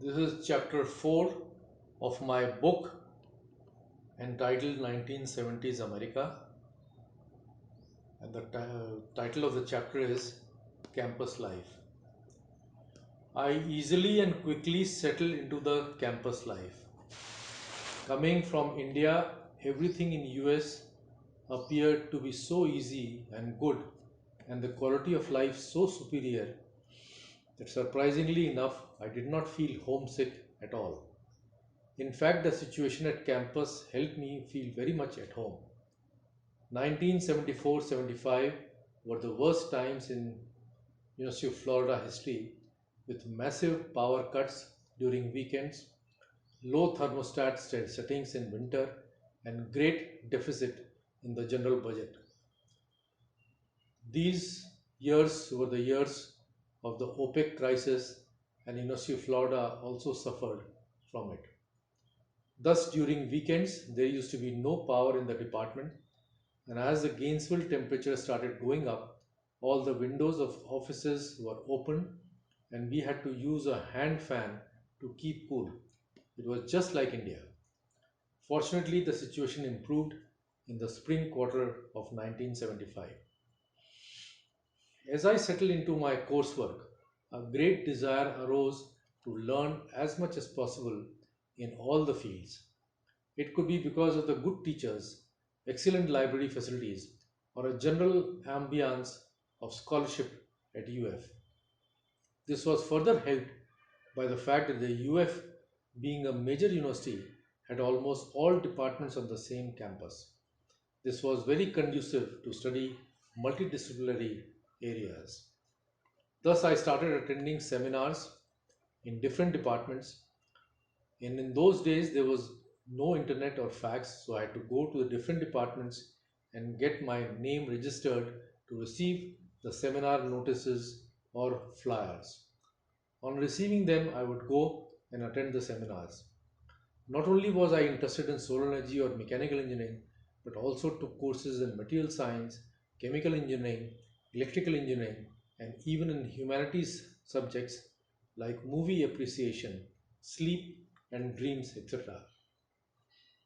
This is chapter 4 of my book entitled 1970s America, and the title of the chapter is Campus Life. I easily and quickly settled into the campus life. Coming from India, everything in US appeared to be so easy and good, and the quality of life so superior that surprisingly enough, I did not feel homesick at all. In fact, the situation at campus helped me feel very much at home. 1974-75 were the worst times in University of Florida history, with massive power cuts during weekends, low thermostat settings in winter, and great deficit in the general budget. These years were the years of the OPEC crisis, and University of Florida also suffered from it. Thus, during weekends, there used to be no power in the department, and as the Gainesville temperature started going up, all the windows of offices were open, and we had to use a hand fan to keep cool. It was just like India. Fortunately, the situation improved in the spring quarter of 1975. As I settled into my coursework, a great desire arose to learn as much as possible in all the fields. It could be because of the good teachers, excellent library facilities, or a general ambience of scholarship at UF. This was further helped by the fact that the UF, being a major university, had almost all departments on the same campus. This was very conducive to study multidisciplinary areas. Thus, I started attending seminars in different departments. And in those days, there was no internet or fax, so I had to go to the different departments and get my name registered to receive the seminar notices or flyers. On receiving them, I would go and attend the seminars. Not only was I interested in solar energy or mechanical engineering, but also took courses in material science, chemical engineering, electrical engineering, and even in humanities subjects like movie appreciation, sleep and dreams, etc.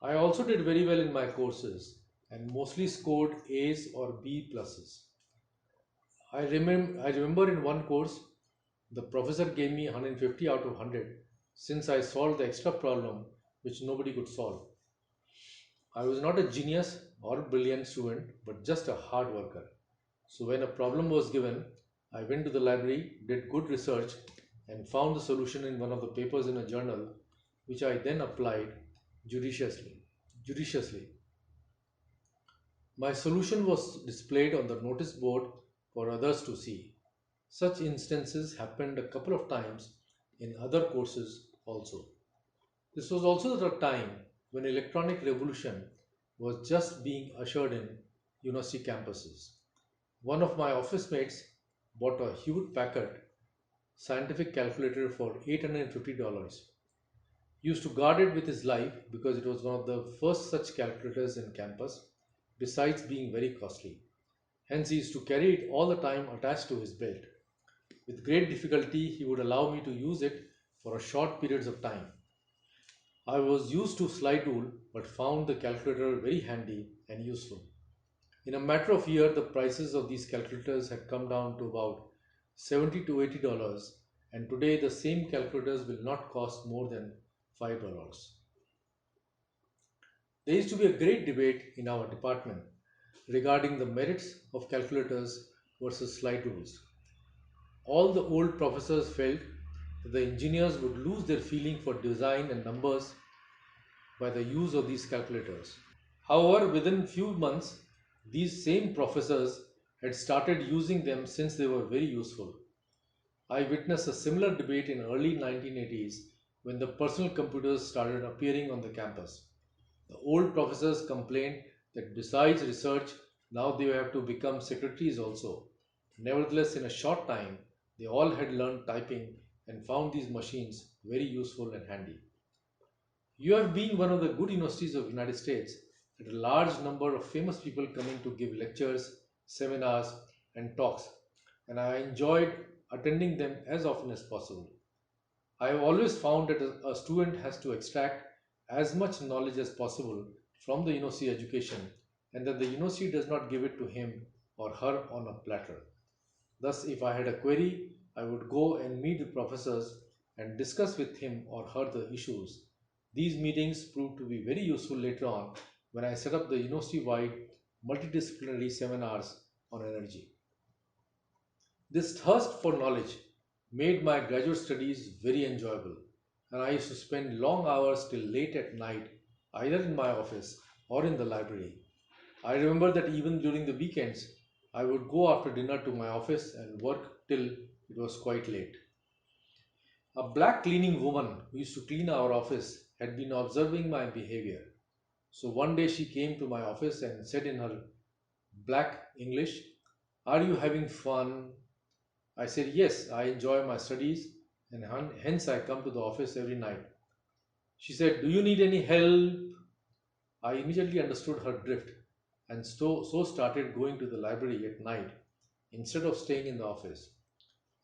I also did very well in my courses and mostly scored A's or B pluses. I remember in one course the professor gave me 150 out of 100 since I solved the extra problem which nobody could solve. I was not a genius or brilliant student but just a hard worker. So when a problem was given, I went to the library, did good research, and found the solution in one of the papers in a journal, which I then applied judiciously. Judiciously, my solution was displayed on the notice board for others to see. Such instances happened a couple of times in other courses also. This was also the time when electronic revolution was just being ushered in university campuses. One of my office mates bought a Hewlett Packard scientific calculator for $850. He used to guard it with his life because it was one of the first such calculators in campus, besides being very costly. Hence, he used to carry it all the time attached to his belt. With great difficulty, he would allow me to use it for a short periods of time. I was used to slide rule but found the calculator very handy and useful. In a matter of a year, the prices of these calculators had come down to about $70 to $80, and today the same calculators will not cost more than $5. There used to be a great debate in our department regarding the merits of calculators versus slide rules. All the old professors felt that the engineers would lose their feeling for design and numbers by the use of these calculators. However, within few months, these same professors had started using them since they were very useful. I witnessed a similar debate in early 1980s when the personal computers started appearing on the campus. The old professors complained that besides research, now they have to become secretaries also. Nevertheless, in a short time, they all had learned typing and found these machines very useful and handy. You have been one of the good universities of the United States that a large number of famous people coming to give lectures, seminars, and talks, and I enjoyed attending them as often as possible. I have always found that a student has to extract as much knowledge as possible from the university education and that the university does not give it to him or her on a platter. Thus, if I had a query, I would go and meet the professors and discuss with him or her the issues. These meetings proved to be very useful later on when I set up the university wide multidisciplinary seminars on energy. This thirst for knowledge made my graduate studies very enjoyable, and I used to spend long hours till late at night either in my office or in the library. I remember that even during the weekends, I would go after dinner to my office and work till it was quite late. A black cleaning woman who used to clean our office had been observing my behavior. So one day she came to my office and said in her black English, "Are you having fun?" I said, "Yes, I enjoy my studies and hence I come to the office every night." She said, "Do you need any help?" I immediately understood her drift and so started going to the library at night instead of staying in the office.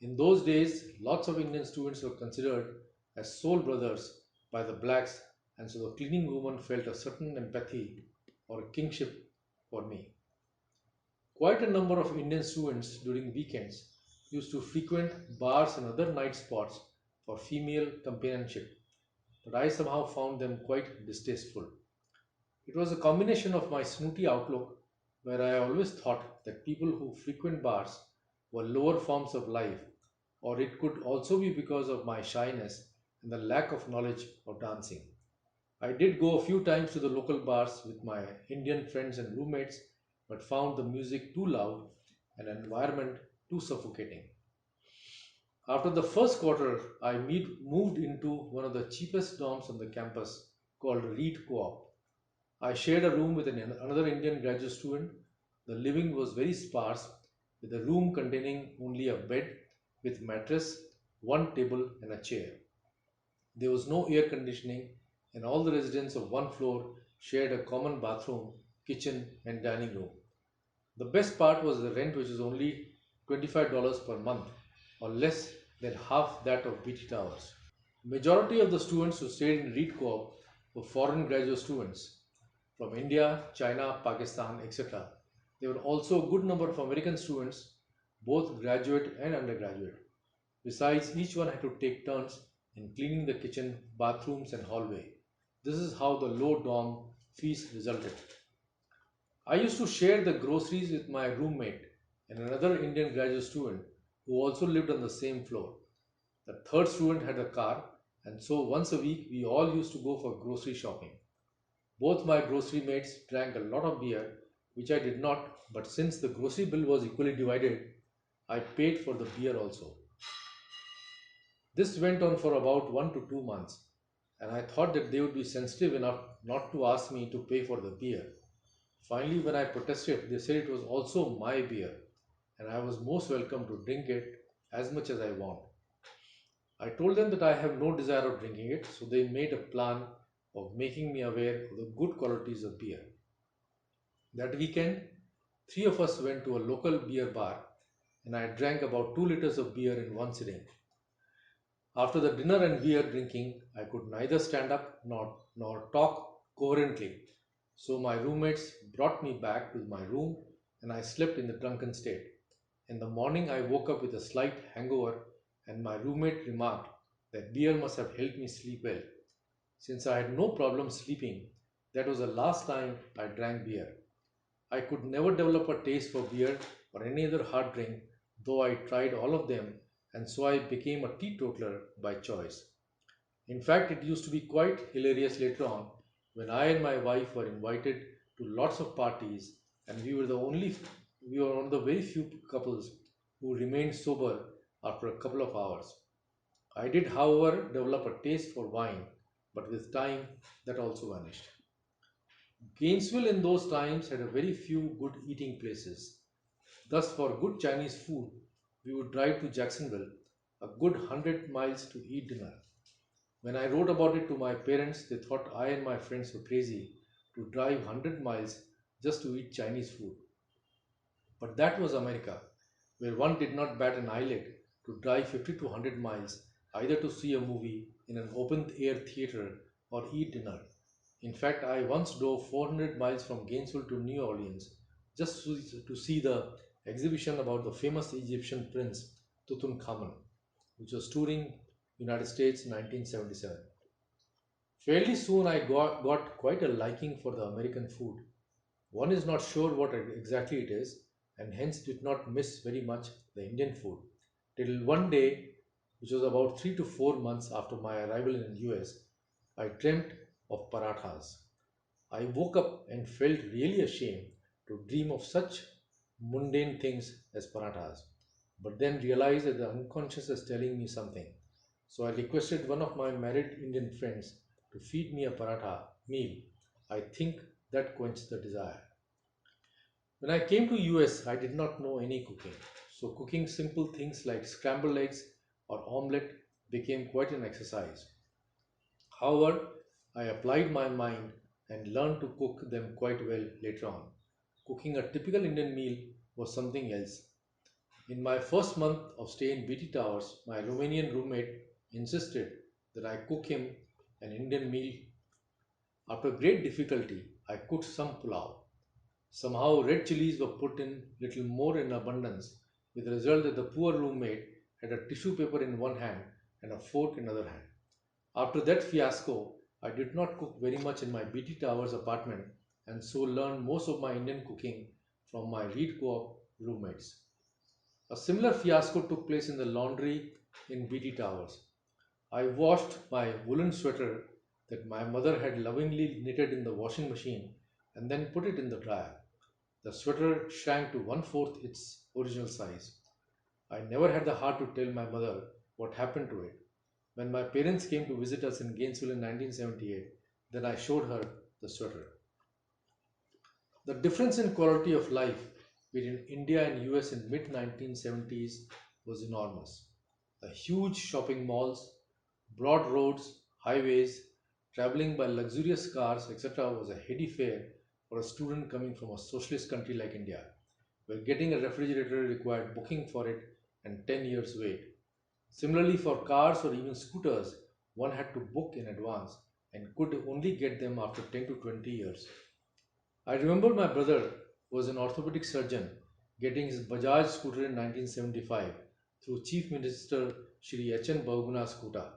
In those days, lots of Indian students were considered as soul brothers by the blacks, and so the cleaning woman felt a certain empathy or kingship for me. Quite a number of Indian students during weekends used to frequent bars and other night spots for female companionship, but I somehow found them quite distasteful. It was a combination of my snooty outlook, where I always thought that people who frequent bars were lower forms of life, or it could also be because of my shyness and the lack of knowledge of dancing. I did go a few times to the local bars with my Indian friends and roommates, but found the music too loud and environment too suffocating. After the first quarter, moved into one of the cheapest dorms on the campus called Reed Co-op. I shared a room with another Indian graduate student. The living was very sparse, with a room containing only a bed with mattress, one table, and a chair. There was no air conditioning, and all the residents of one floor shared a common bathroom, kitchen, and dining room. The best part was the rent, which was only $25 per month, or less than half that of BT Towers. Majority of the students who stayed in Reed Co-op were foreign graduate students from India, China, Pakistan, etc. There were also a good number of American students, both graduate and undergraduate. Besides, each one had to take turns in cleaning the kitchen, bathrooms, and hallway. This is how the low dorm fees resulted. I used to share the groceries with my roommate and another Indian graduate student who also lived on the same floor. The third student had a car, and so once a week we all used to go for grocery shopping. Both my grocery mates drank a lot of beer, which I did not, but since the grocery bill was equally divided, I paid for the beer also. This went on for about 1 to 2 months, and I thought that they would be sensitive enough not to ask me to pay for the beer. Finally, when I protested, they said it was also my beer, and I was most welcome to drink it as much as I want. I told them that I have no desire of drinking it, so they made a plan of making me aware of the good qualities of beer. That weekend, three of us went to a local beer bar, and I drank about 2 liters of beer in one sitting. After the dinner and beer drinking, I could neither stand up nor talk coherently, so my roommates brought me back to my room and I slept in the drunken state. In the morning, I woke up with a slight hangover, and my roommate remarked that beer must have helped me sleep well. Since I had no problem sleeping, that was the last time I drank beer. I could never develop a taste for beer or any other hard drink, though I tried all of them, and so I became a teetotaler by choice. In fact, it used to be quite hilarious later on when I and my wife were invited to lots of parties, and we were one of the very few couples who remained sober after a couple of hours. I did, however, develop a taste for wine, but with time that also vanished. Gainesville in those times had a very few good eating places. Thus, for good Chinese food, we would drive to Jacksonville, a good 100 miles to eat dinner. When I wrote about it to my parents, they thought I and my friends were crazy to drive 100 miles just to eat Chinese food. But that was America, where one did not bat an eyelid to drive 50 to 100 miles either to see a movie in an open air theater or eat dinner. In fact, I once drove 400 miles from Gainesville to New Orleans just to see the exhibition about the famous Egyptian prince Tutankhamun, which was touring United States in 1977. Fairly soon, I got quite a liking for the American food. One is not sure what exactly it is, and hence did not miss very much the Indian food. Till one day, which was about 3 to 4 months after my arrival in the US, I dreamt of parathas. I woke up and felt really ashamed to dream of such mundane things as parathas, but then realized that the unconscious is telling me something. So I requested one of my married Indian friends to feed me a paratha meal. I think that quenched the desire. When I came to US, I did not know any cooking. So cooking simple things like scrambled eggs or omelette became quite an exercise. However, I applied my mind and learned to cook them quite well later on. Cooking a typical Indian meal was something else. In my first month of stay in BT Towers, my Romanian roommate insisted that I cook him an Indian meal. After great difficulty, I cooked some pulao. Somehow, red chilies were put in little more in abundance, with the result that the poor roommate had a tissue paper in one hand and a fork in another hand. After that fiasco, I did not cook very much in my BT Towers apartment and so learned most of my Indian cooking from my Reed Co-op roommates. A similar fiasco took place in the laundry in BT Towers. I washed my woolen sweater that my mother had lovingly knitted in the washing machine and then put it in the dryer. The sweater shrank to one fourth its original size. I never had the heart to tell my mother what happened to it. When my parents came to visit us in Gainesville in 1978, then I showed her the sweater. The difference in quality of life between India and US in mid 1970s was enormous. The huge shopping malls, broad roads, highways, traveling by luxurious cars, etc. was a heady fare for a student coming from a socialist country like India, where getting a refrigerator required booking for it and 10 years wait. Similarly, for cars or even scooters, one had to book in advance and could only get them after 10 to 20 years. I remember my brother was an orthopedic surgeon getting his Bajaj scooter in 1975 through Chief Minister Shri H.N. Bahuguna's quota.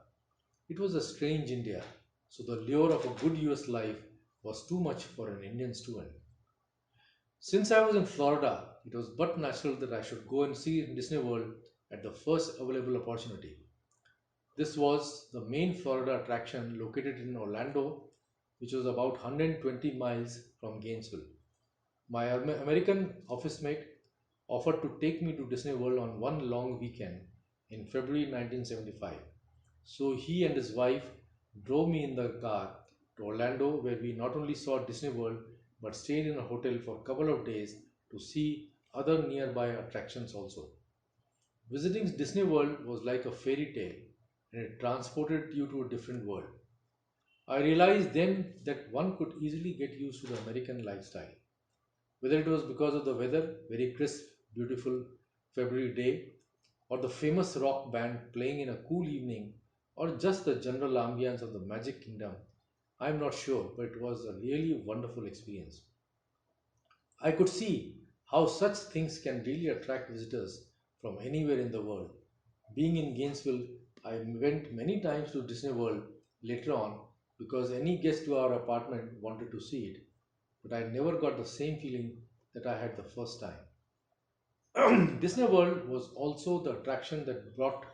It was a strange India, so the lure of a good US life was too much for an Indian student. Since I was in Florida, it was but natural that I should go and see Disney World at the first available opportunity. This was the main Florida attraction located in Orlando, which was about 120 miles from Gainesville. My American office mate offered to take me to Disney World on one long weekend in February 1975. So he and his wife drove me in the car to Orlando, where we not only saw Disney World but stayed in a hotel for a couple of days to see other nearby attractions also. Visiting Disney World was like a fairy tale and it transported you to a different world. I realized then that one could easily get used to the American lifestyle. Whether it was because of the weather, very crisp, beautiful February day, or the famous rock band playing in a cool evening, or just the general ambience of the Magic Kingdom, I'm not sure, but it was a really wonderful experience. I could see how such things can really attract visitors from anywhere in the world. Being in Gainesville, I went many times to Disney World later on because any guest to our apartment wanted to see it, but I never got the same feeling that I had the first time. Disney World was also the attraction that brought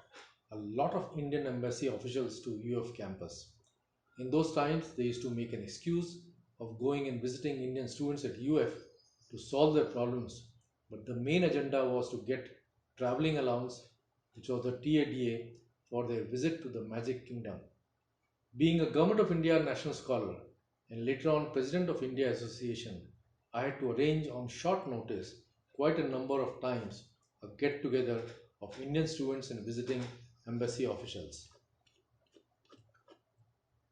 a lot of Indian embassy officials to UF campus. In those times, they used to make an excuse of going and visiting Indian students at UF to solve their problems, but the main agenda was to get traveling allowance, which was the TADA, for their visit to the Magic Kingdom. Being a Government of India national scholar and later on President of India Association, I had to arrange on short notice quite a number of times a get together of Indian students and visiting embassy officials.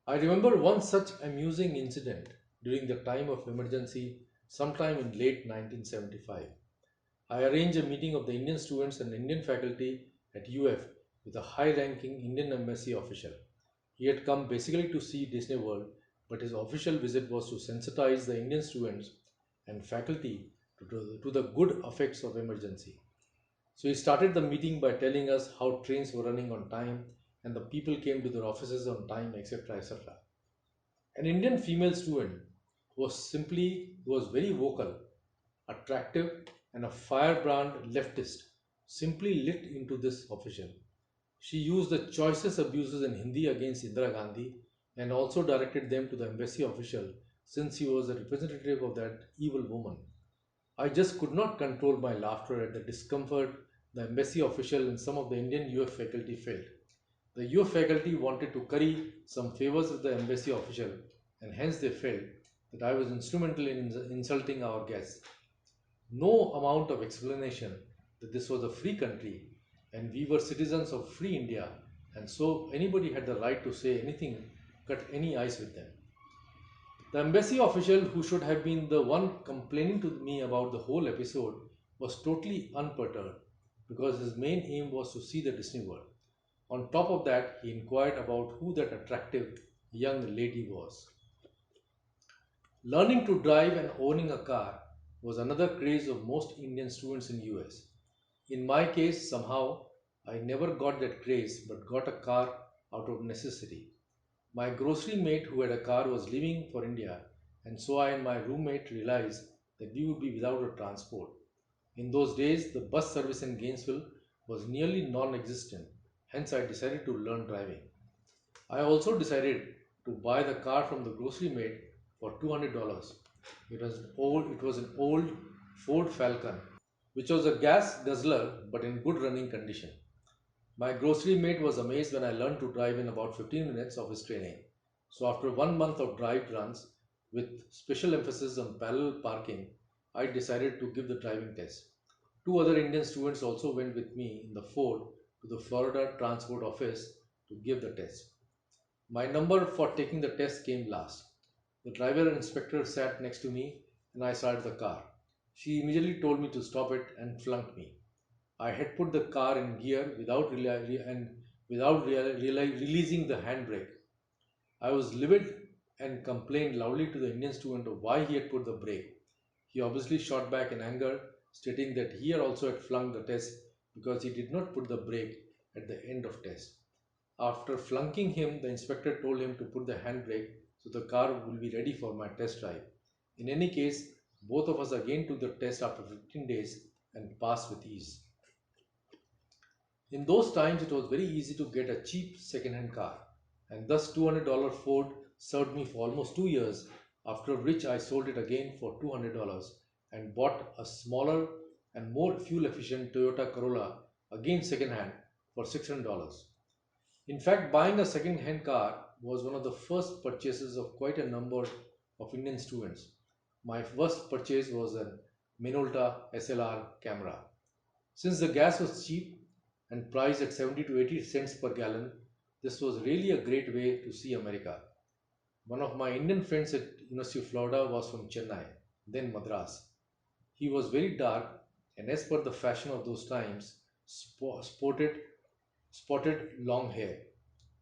I remember one such amusing incident during the time of emergency sometime in late 1975. I arranged a meeting of the Indian students and Indian faculty at UF with a high ranking Indian embassy official. He had come basically to see Disney World, but his official visit was to sensitize the Indian students and faculty to the good effects of emergency. So he started the meeting by telling us how trains were running on time and the people came to their offices on time, etc. etc. An Indian female student who was very vocal, attractive, and a firebrand leftist simply lit into this official. She used the choicest abuses in Hindi against Indira Gandhi and also directed them to the embassy official since he was a representative of that evil woman. I just could not control my laughter at the discomfort the embassy official and some of the Indian UF faculty felt. The UF faculty wanted to curry some favors with the embassy official, and hence they felt that I was instrumental in insulting our guests. No amount of explanation that this was a free country and we were citizens of free India, and so anybody had the right to say anything, cut any ice with them. The embassy official, who should have been the one complaining to me about the whole episode, was totally unperturbed because his main aim was to see the Disney World. On top of that, he inquired about who that attractive young lady was. Learning to drive and owning a car was another craze of most Indian students in US. In my case, somehow, I never got that craze but got a car out of necessity. My grocery mate who had a car was leaving for India, and so I and my roommate realized that we would be without a transport. In those days, the bus service in Gainesville was nearly non existent, hence, I decided to learn driving. I also decided to buy the car from the grocery mate for $200. It was an old Ford Falcon, which was a gas guzzler but in good running condition. My grocery mate was amazed when I learned to drive in about 15 minutes of his training. So after 1 month of drive runs with special emphasis on parallel parking, I decided to give the driving test. Two other Indian students also went with me in the Ford to the Florida Transport Office to give the test. My number for taking the test came last. The driver inspector sat next to me and I started the car. She immediately told me to stop it and flunked me. I had put the car in gear without releasing the handbrake. I was livid and complained loudly to the Indian student of why he had put the brake. He obviously shot back in anger, stating that he also had flunked the test because he did not put the brake at the end of test. After flunking him, the inspector told him to put the handbrake so the car will be ready for my test drive. In any case, both of us again took the test after 15 days and passed with ease. In those times, it was very easy to get a cheap second-hand car, and thus $200 Ford served me for almost 2 years, after which I sold it again for $200 and bought a smaller and more fuel-efficient Toyota Corolla, again second-hand, for $600. In fact, buying a second-hand car was one of the first purchases of quite a number of Indian students. My first purchase was a Minolta SLR camera. Since the gas was cheap and priced at 70 to 80 cents per gallon, this was really a great way to see America. One of my Indian friends at University of Florida was from Chennai, then Madras. He was very dark and, as per the fashion of those times, spotted long hair.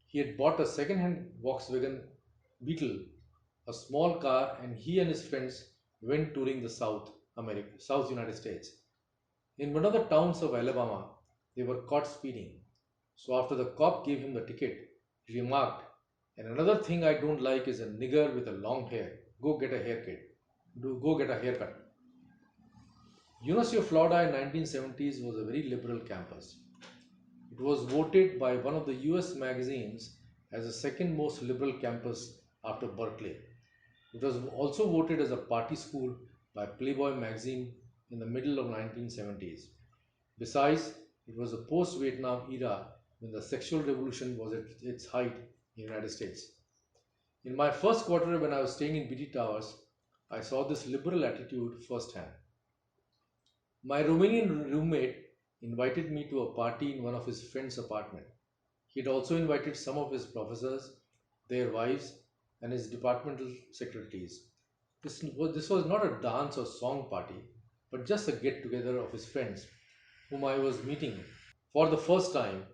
He had bought a second-hand Volkswagen Beetle, a small car, and he and his friends went touring the South United States. In one of the towns of Alabama, they were caught speeding. So after the cop gave him the ticket, he remarked, "And another thing I don't like is a nigger with a long hair. Go get a haircut. Go get a haircut." University of Florida in 1970s was a very liberal campus. It was voted by one of the US magazines as the second most liberal campus after Berkeley. It was also voted as a party school by Playboy magazine in the middle of 1970s. Besides, it was a post-Vietnam era when the sexual revolution was at its height in the United States. In my first quarter when I was staying in BT Towers, I saw this liberal attitude firsthand. My Romanian roommate invited me to a party in one of his friend's apartment. He had also invited some of his professors, their wives, and his departmental secretaries. This was not a dance or song party, but just a get together of his friends whom I was meeting for the first time.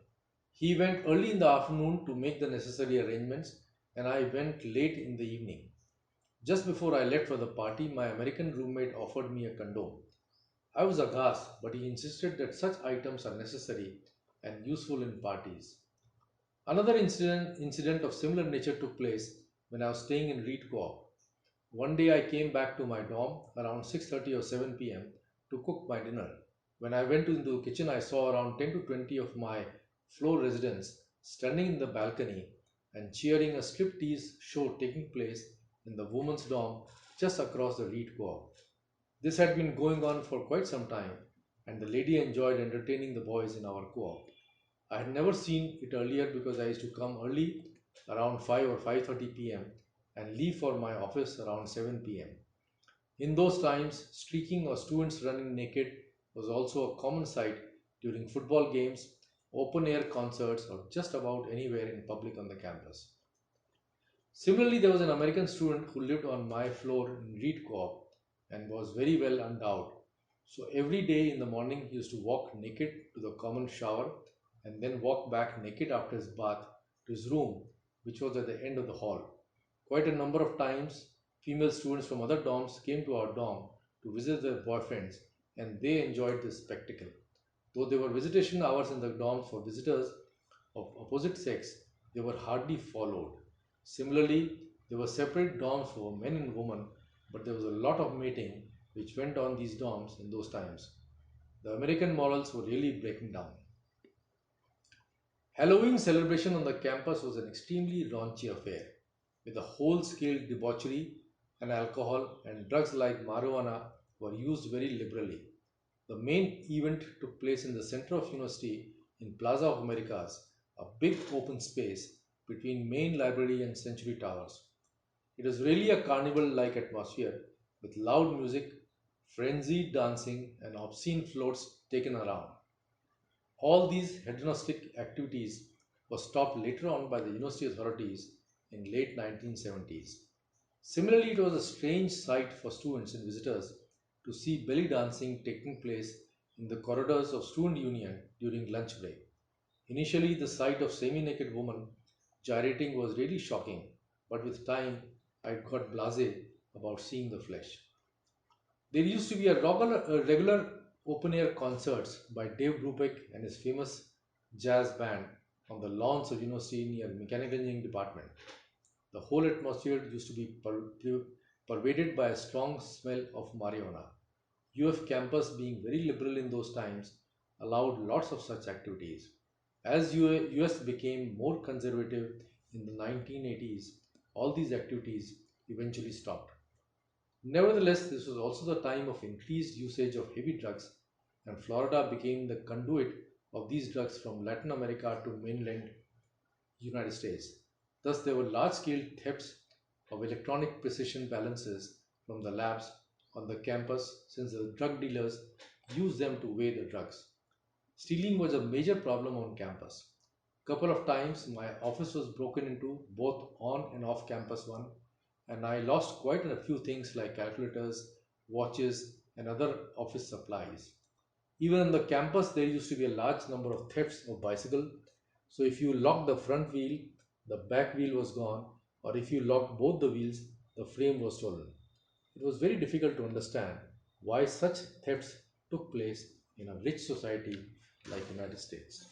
He went early in the afternoon to make the necessary arrangements, and I went late in the evening. Just before I left for the party, my American roommate offered me a condom. I was aghast, but he insisted that such items are necessary and useful in parties. Another incident of similar nature took place when I was staying in Reed Co-op. One day I came back to my dorm around 6:30 or 7 p.m. to cook my dinner. When I went into the kitchen, I saw around 10 to 20 of my floor residents standing in the balcony and cheering a striptease show taking place in the women's dorm just across the Reed Co-op. This had been going on for quite some time, and the lady enjoyed entertaining the boys in our co-op. I had never seen it earlier because I used to come early around 5 or 5:30 p.m. and leave for my office around 7 p.m. In those times, streaking or students running naked was also a common sight during football games, open air concerts, or just about anywhere in public on the campus. Similarly, there was an American student who lived on my floor in Reed Co-op and was very well endowed. So every day in the morning, he used to walk naked to the common shower and then walk back naked after his bath to his room, which was at the end of the hall. Quite a number of times, female students from other dorms came to our dorm to visit their boyfriends, and they enjoyed this spectacle. Though there were visitation hours in the dorms for visitors of opposite sex, they were hardly followed. Similarly, there were separate dorms for men and women, but there was a lot of mating which went on these dorms in those times. The American morals were really breaking down. Halloween celebration on the campus was an extremely raunchy affair, with a whole-scale debauchery and alcohol and drugs like marijuana were used very liberally. The main event took place in the center of university in Plaza of Americas, a big open space between main library and Century Towers. It was really a carnival-like atmosphere with loud music, frenzied dancing, and obscene floats taken around. All these hedonistic activities were stopped later on by the university authorities in late 1970s. Similarly, it was a strange sight for students and visitors to see belly dancing taking place in the corridors of student union during lunch break. Initially, the sight of semi-naked women gyrating was really shocking, but with time, I got blasé about seeing the flesh. There used to be a regular open-air concerts by Dave Brubeck and his famous jazz band on the lawns of university near mechanical engineering department. The whole atmosphere used to be pervaded by a strong smell of marijuana. UF campus, being very liberal in those times, allowed lots of such activities. As US became more conservative in the 1980s, all these activities eventually stopped. Nevertheless, this was also the time of increased usage of heavy drugs, and Florida became the conduit of these drugs from Latin America to mainland United States. Thus, there were large scale thefts of electronic precision balances from the labs on the campus since the drug dealers used them to weigh the drugs. Stealing was a major problem on campus. Couple of times my office was broken into both on and off campus one, and I lost quite a few things like calculators, watches, and other office supplies. Even on the campus, there used to be a large number of thefts of bicycle. So if you locked the front wheel, the back wheel was gone, or if you locked both the wheels, the frame was stolen. It was very difficult to understand why such thefts took place in a rich society like United States.